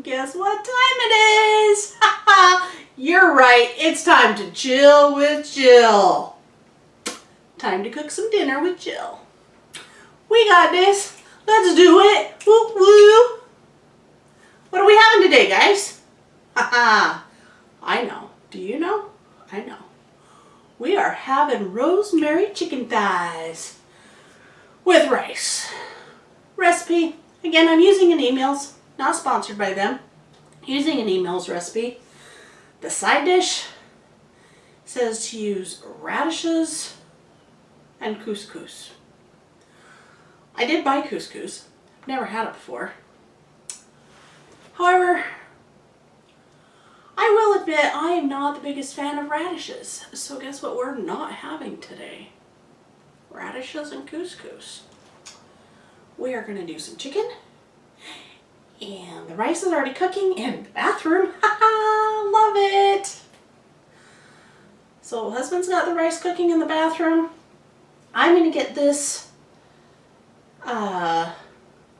guess what time it is? You're right, it's time to chill with Jill. Time to cook some dinner with Jill. We got this. Let's do it. Woo woo. What are we having today, guys? I know. Do you know? I know. We are having rosemary chicken thighs with rice. Recipe. Again, I'm using an emails, not sponsored by them. Using an emails recipe. The side dish says to use radishes and couscous. I did buy couscous. Never had it before. However, I will admit I am not the biggest fan of radishes. So guess what we're not having today? Radishes and couscous. We are going to do some chicken. And the rice is already cooking in the bathroom. Love it. So husband's got the rice cooking in the bathroom. I'm going to get this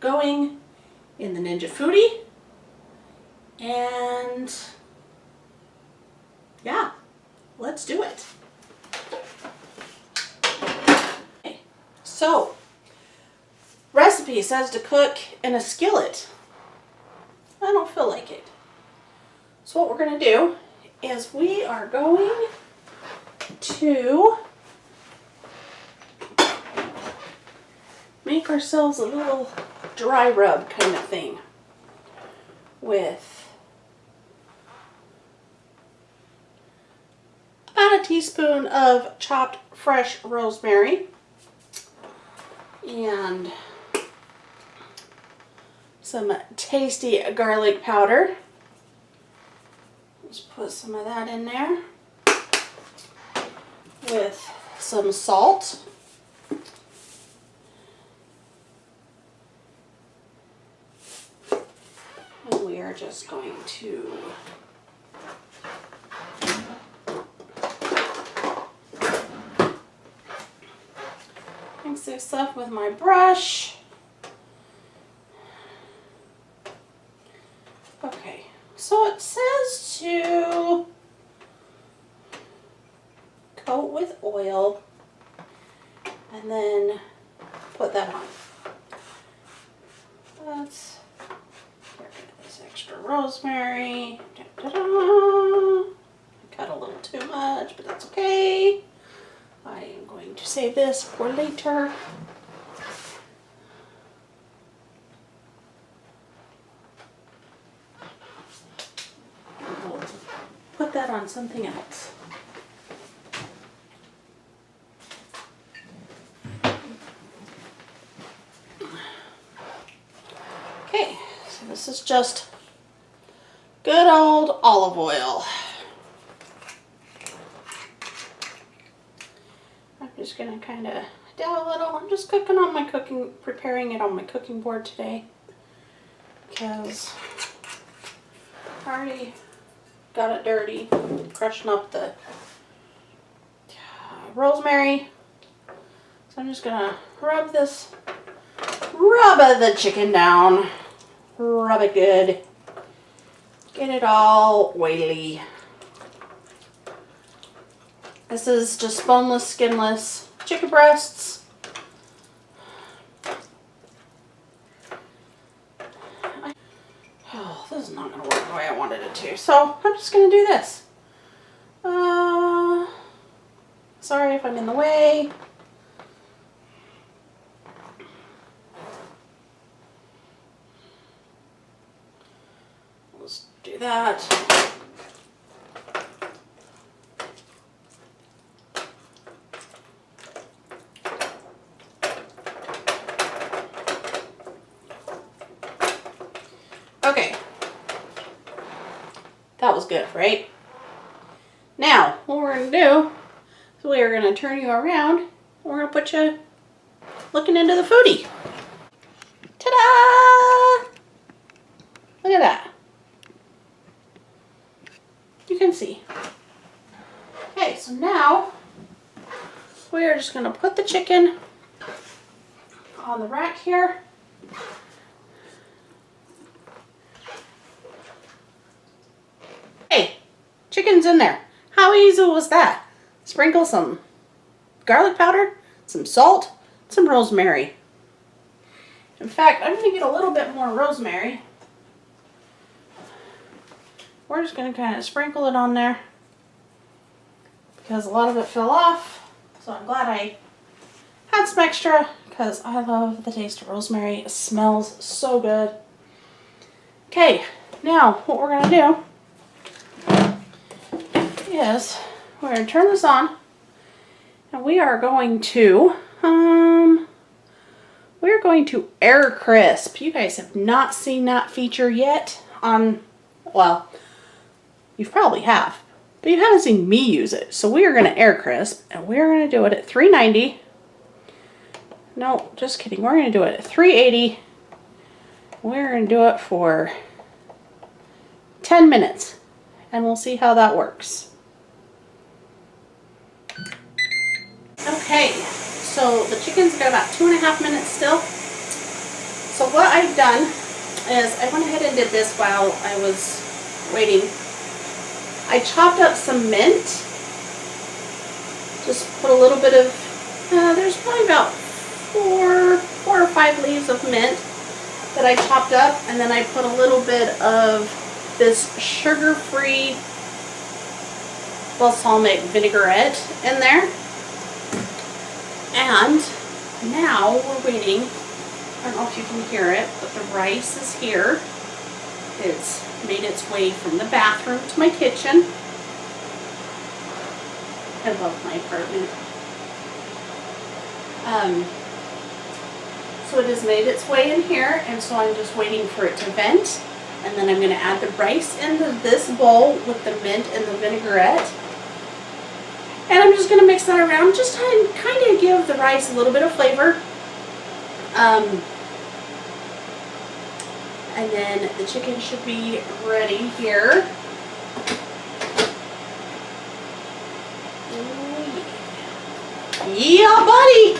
going in the Ninja Foodie. And yeah, let's do it. Okay. So, recipe says to cook in a skillet. I don't feel like it. So what we're going to do is we are going to make ourselves a little dry rub kind of thing with about a teaspoon of chopped fresh rosemary and some tasty garlic powder. Just put some of that in there with some salt. And we are just going to mix this up with my brush. Okay, so it says to coat with oil and then put that on. Let's get rid of this extra rosemary. Da-da-da. I cut a little too much, but that's okay. I am going to save this for later. We'll put that on something else. Okay, so this is just good old olive oil. I'm just going to kind of dab a little. I'm just cooking on my preparing it on my cooking board today because I already got it dirty, crushing up the rosemary. So I'm just going to rub the chicken down, rub it good, get it all oily. This is just boneless, skinless chicken breasts. Oh, this is not going to work the way I wanted it to. So I'm just going to do this. Sorry if I'm in the way. Let's do that. Okay, that was good, right? Now, what we're going to do is we are going to turn you around and we're going to put you looking into the foodie. Ta-da! Look at that. You can see. Okay, so now we are just going to put the chicken on the rack here. Chicken's in there. How easy was that? Sprinkle some garlic powder, some salt, some rosemary. In fact, I'm going to get a little bit more rosemary. We're just going to kind of sprinkle it on there because a lot of it fell off. So I'm glad I had some extra because I love the taste of rosemary. It smells so good. Okay, now what we're going to do is we're going to turn this on and we are going to air crisp. You guys have not seen that feature yet on, well, you probably have, but you haven't seen me use it. So we are going to air crisp and we're going to do it at 390. No, just kidding. We're going to do it at 380. We're going to do it for 10 minutes and we'll see how that works. Okay, so the chicken's got about 2.5 minutes still. So what I've done is I went ahead and did this while I was waiting. I chopped up some mint. Just put a little bit of, there's probably about four or five leaves of mint that I chopped up, and then I put a little bit of this sugar-free balsamic vinaigrette in there. And now we're waiting. I don't know if you can hear it, but the rice is here. It's made its way from the bathroom to my kitchen. I love my apartment. So it has made its way in here, and so I'm just waiting for it to vent. And then I'm going to add the rice into this bowl with the mint and the vinaigrette. And I'm just going to mix that around, just to kind of give the rice a little bit of flavor. And then the chicken should be ready here. Ooh, yeah, buddy!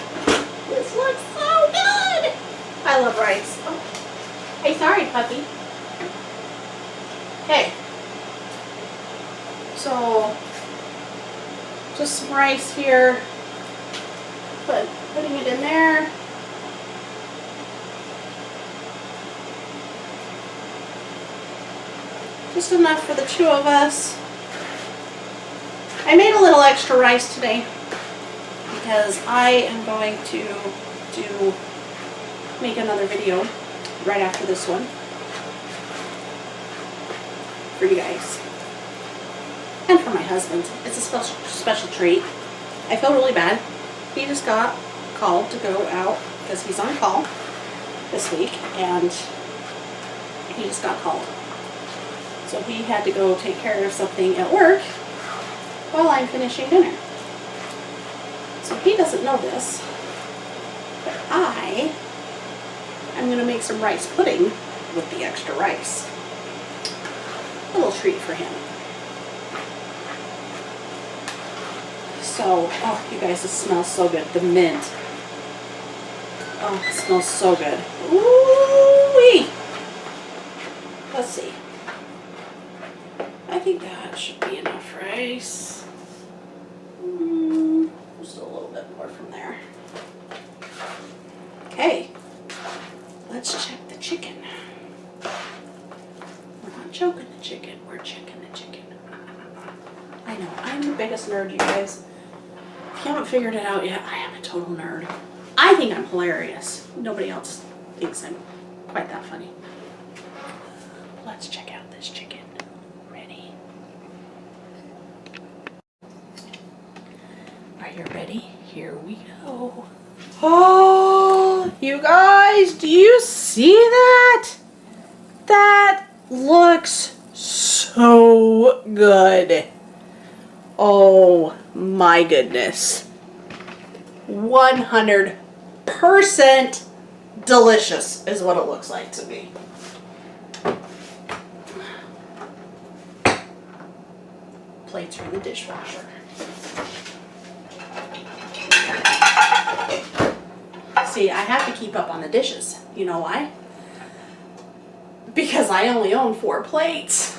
This looks so good! I love rice. Oh. Hey, sorry, puppy. Okay. So, just some rice here. Putting it in there. Just enough for the two of us. I made a little extra rice today because I am going to make another video right after this one for you guys and for my husband. It's a special treat. I feel really bad. He just got called to go out because he's on call this week, and he just got called. So he had to go take care of something at work while I'm finishing dinner. So he doesn't know this, but I am going to make some rice pudding with the extra rice. A little treat for him. So, oh, you guys, this smells so good. The mint. Oh, it smells so good. Ooh-wee. Let's see. I think that should be enough rice. Just a little bit more from there. Okay, let's check the chicken. We're not choking the chicken, we're checking the chicken. I know, I'm the biggest nerd, you guys. If you haven't figured it out yet, I am a total nerd. I think I'm hilarious. Nobody else thinks I'm quite that funny. Let's check out this chicken. Are you ready? Here we go. Oh, you guys, do you see that? That looks so good. Oh my goodness. 100% delicious is what it looks like to me. Plates are in the dishwasher. See, I have to keep up on the dishes. You know why? Because I only own 4 plates.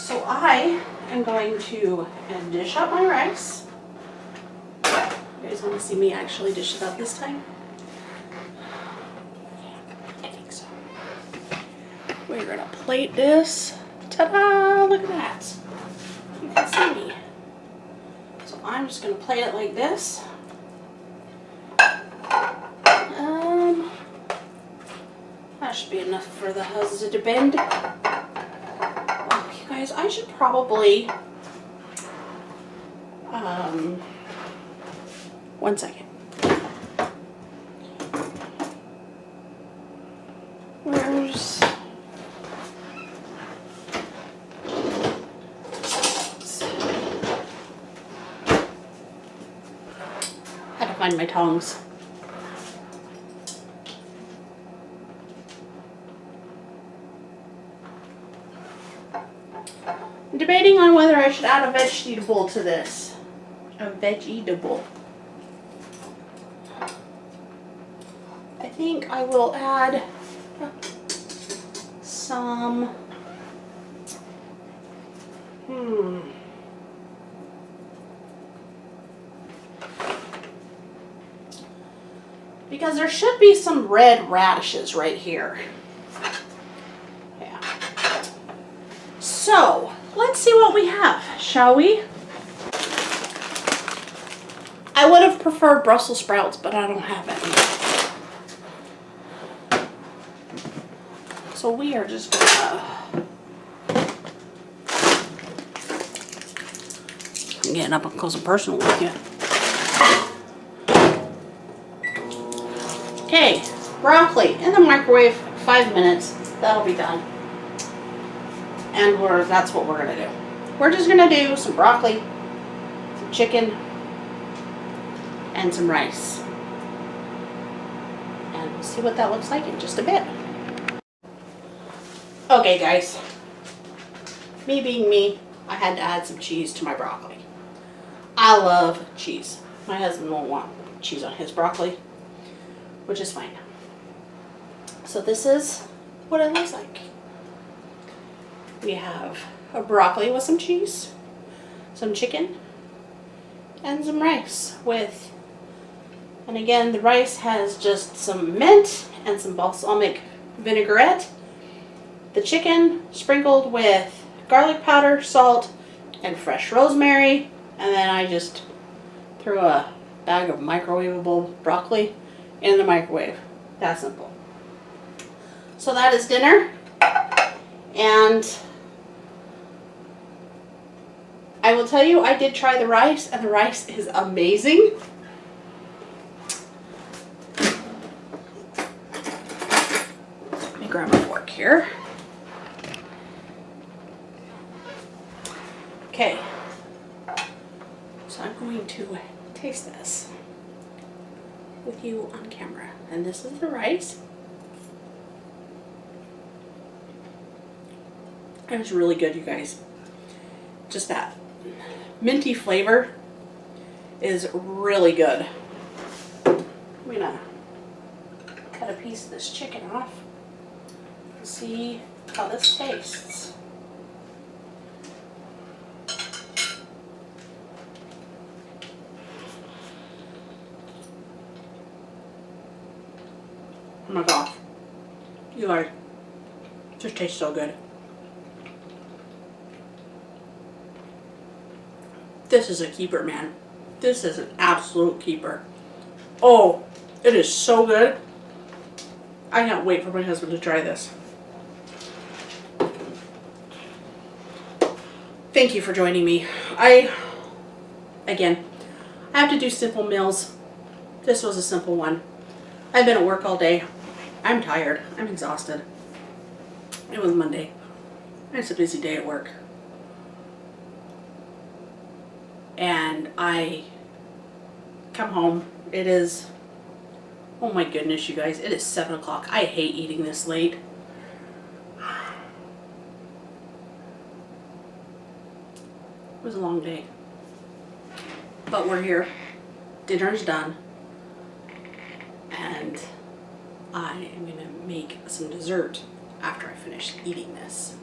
So I am going to dish up my rice. You guys want to see me actually dish it up this time? I think so. We're going to plate this. Ta-da! Look at that. You can see me. So I'm just going to plate it like this. That should be enough for the husband to bend. Oh, you guys, I should probably, one second. Where's, I had to find my tongs. I'm debating on whether I should add a vegetable to this. A vegetable. I think I will add some because there should be some red radishes right here. Yeah. So, let's see what we have, shall we? I would have preferred Brussels sprouts, but I don't have any. So we are just gonna, I'm getting up close and personal with you. Okay, broccoli in the microwave, 5 minutes. That'll be done. And that's what we're gonna do. We're just gonna do some broccoli, some chicken, and some rice. And we'll see what that looks like in just a bit. Okay guys, me being me, I had to add some cheese to my broccoli. I love cheese. My husband won't want cheese on his broccoli, which is fine. So this is what it looks like. We have a broccoli with some cheese, some chicken, and some rice with, and again, the rice has just some mint and some balsamic vinaigrette. The chicken sprinkled with garlic powder, salt, and fresh rosemary. And then I just threw a bag of microwavable broccoli in the microwave. That simple. So that is dinner. And I will tell you, I did try the rice, and the rice is amazing. Let me grab a fork here. Okay, so I'm going to taste this with you on camera. And this is the rice. It was really good, you guys. Just that minty flavor is really good. I'm gonna cut a piece of this chicken off and see how this tastes. Oh my gosh, you guys, it just tastes so good. This is a keeper, man. This is an absolute keeper. Oh, it is so good. I can't wait for my husband to try this. Thank you for joining me. Again, I have to do simple meals. This was a simple one. I've been at work all day. I'm tired. I'm exhausted. It was Monday. It's a busy day at work. And I come home. It is, oh my goodness, you guys, it is 7 o'clock. I hate eating this late. It was a long day. But we're here. Dinner's done. And I am going to make some dessert after I finish eating this.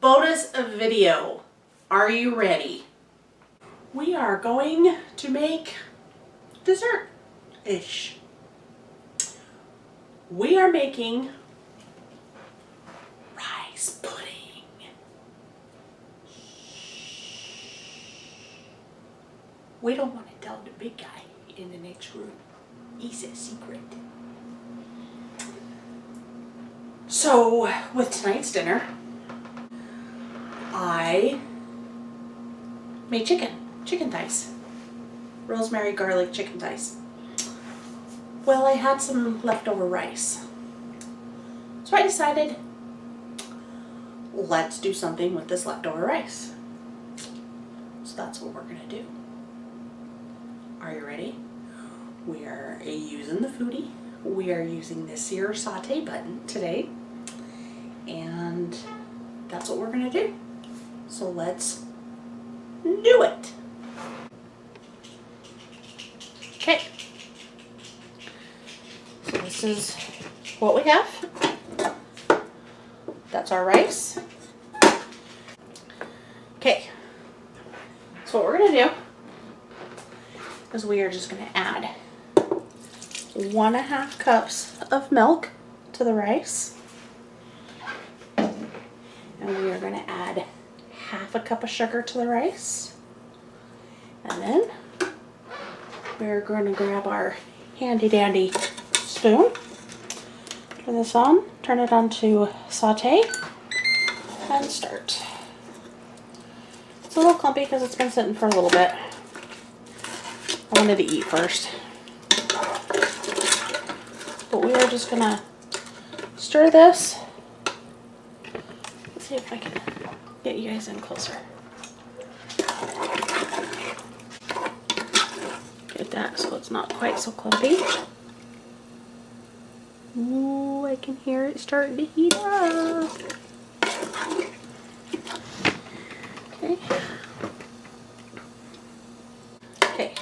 bonus video. Are you ready? We are going to make dessert-ish. We are making rice pudding. We don't want to tell the big guy in the next room. He's a secret. So, with tonight's dinner, I made chicken thighs. Rosemary garlic chicken thighs. Well, I had some leftover rice. So I decided, let's do something with this leftover rice. So that's what we're gonna do. Are you ready? We are using the foodie. We are using the sear saute button today. And that's what we're gonna do. So let's do it. Okay. So this is what we have. That's our rice. Okay. So what we're gonna do is we are just gonna add 1.5 cups of milk to the rice. And we are going to add 1/2 cup of sugar to the rice. And then we're going to grab our handy dandy spoon, turn this on, turn it on to saute, and start. It's a little clumpy because it's been sitting for a little bit. I wanted to eat first. But we are just going to stir this. Let's see if I can get you guys in closer. Get that so it's not quite so clumpy. Ooh, I can hear it starting to heat up. Okay. Okay.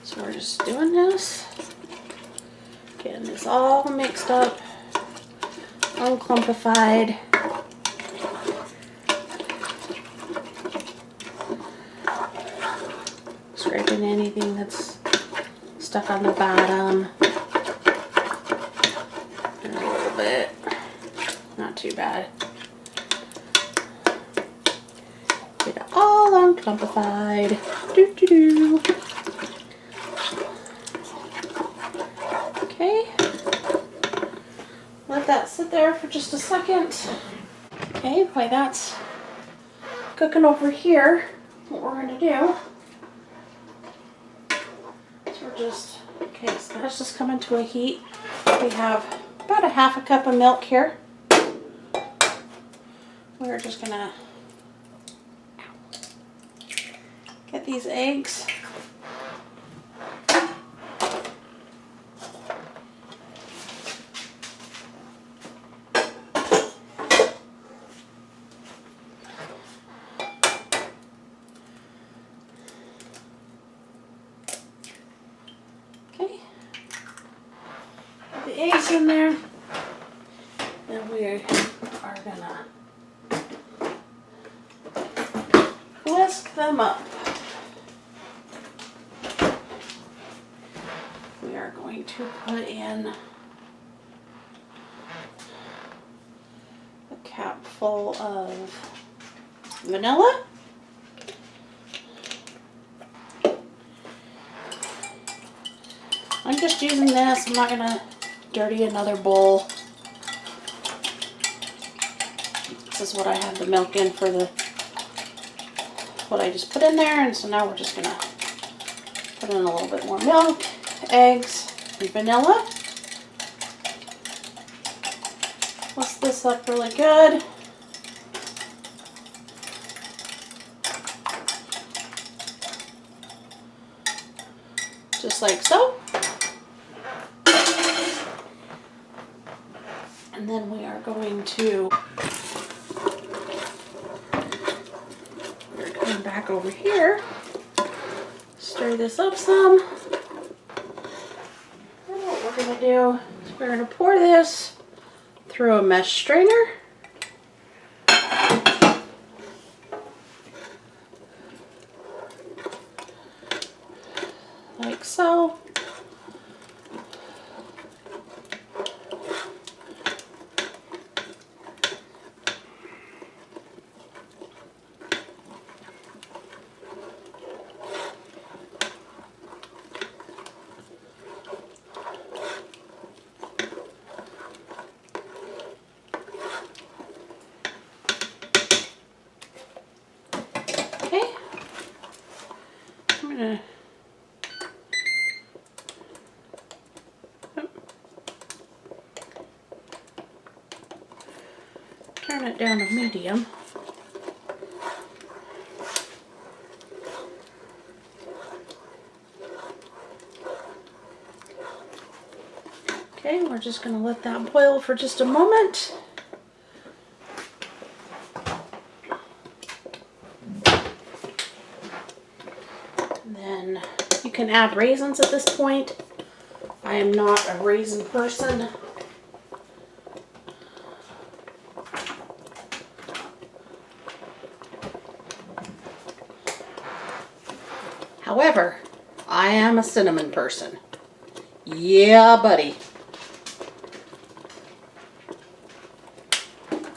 So we're just doing this. Getting this all mixed up. Unclumpified. Scraping anything that's stuck on the bottom. And a little bit. Not too bad. Get it all unclumpified. Doo-doo-doo. Okay. Let that sit there for just a second. Okay, while that's cooking over here, what we're going to do is okay, so that's just coming to a heat. We have about 1/2 cup of milk here. We're just going to get these eggs. The eggs in there, and we are gonna whisk them up. We are going to put in a cap full of vanilla. I'm just using this. I'm not gonna dirty another bowl. This is what I have the milk in for what I just put in there, and so now we're just gonna put in a little bit more milk, eggs, and vanilla. Whisk this up really good. Just like so. And then we are going to, we're coming back over here, stir this up some. And what we're going to do is we're going to pour this through a mesh strainer. so. Okay, I'm gonna turn it down to medium. Okay, we're just gonna let that boil for just a moment. Then you can add raisins at this point. I am not a raisin person. However, I am a cinnamon person. Yeah, buddy.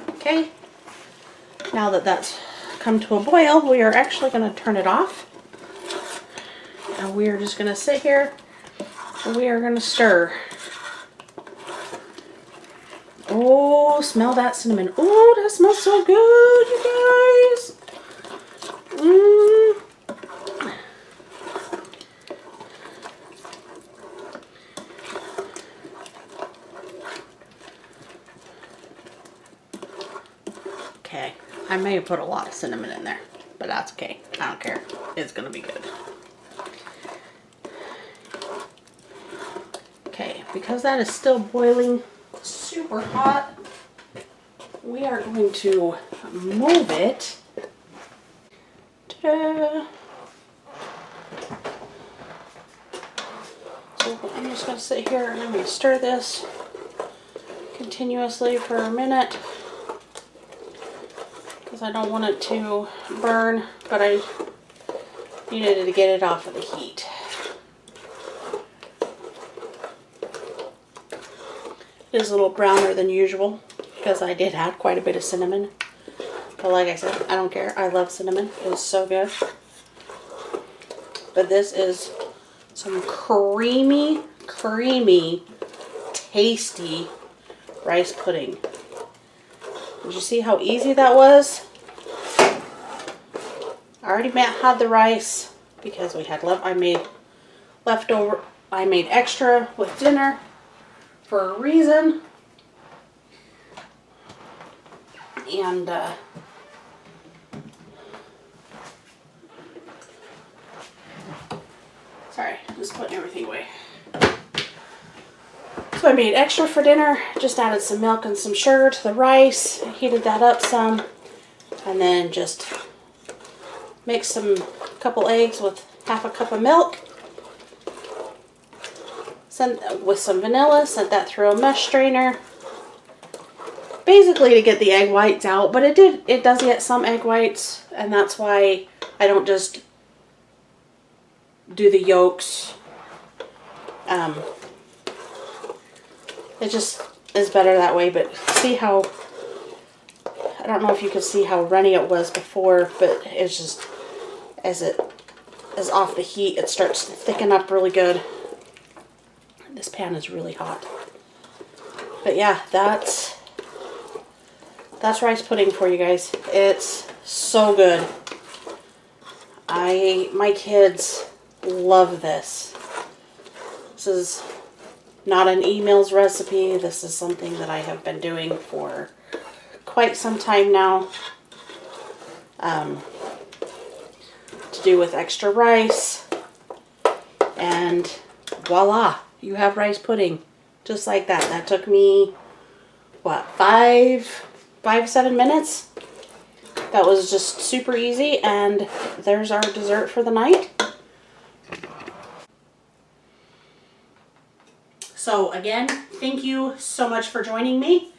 Okay, now that that's come to a boil, we are actually going to turn it off. And we are just going to sit here and we are going to stir. Oh, smell that cinnamon. Oh, that smells so good, you guys. Okay, I may have put a lot of cinnamon in there, but that's okay. I don't care. It's going to be good. Okay, because that is still boiling super hot, we are going to move it. Ta-da! So I'm just going to sit here and I'm going to stir this continuously for a minute because I don't want it to burn, but I needed to get it off of the heat. It is a little browner than usual because I did add quite a bit of cinnamon. But like I said, I don't care. I love cinnamon. It is so good. But this is some creamy, tasty rice pudding. Did you see how easy that was? I already had the rice because we had I made leftover. I made extra with dinner for a reason. And sorry, just putting everything away. So I made extra for dinner, just added some milk and some sugar to the rice, heated that up some, and then just mixed a couple eggs with half a cup of milk. With some vanilla, sent that through a mesh strainer. Basically to get the egg whites out, but it does get some egg whites, and that's why I don't just do the yolks. It just is better that way, but see how, I don't know if you could see how runny it was before, but it's just, as it is off the heat, it starts to thicken up really good. This pan is really hot. But yeah, that's rice pudding for you guys. It's so good. My kids love this. This is not an emails recipe. This is something that I have been doing for quite some time now. To do with extra rice. And voila, you have rice pudding. Just like that. That took me, what, 7 minutes? That was just super easy, and there's our dessert for the night. So again, thank you so much for joining me.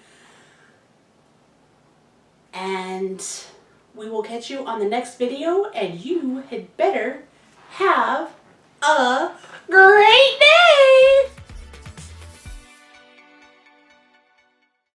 And we will catch you on the next video, and you had better have a great day.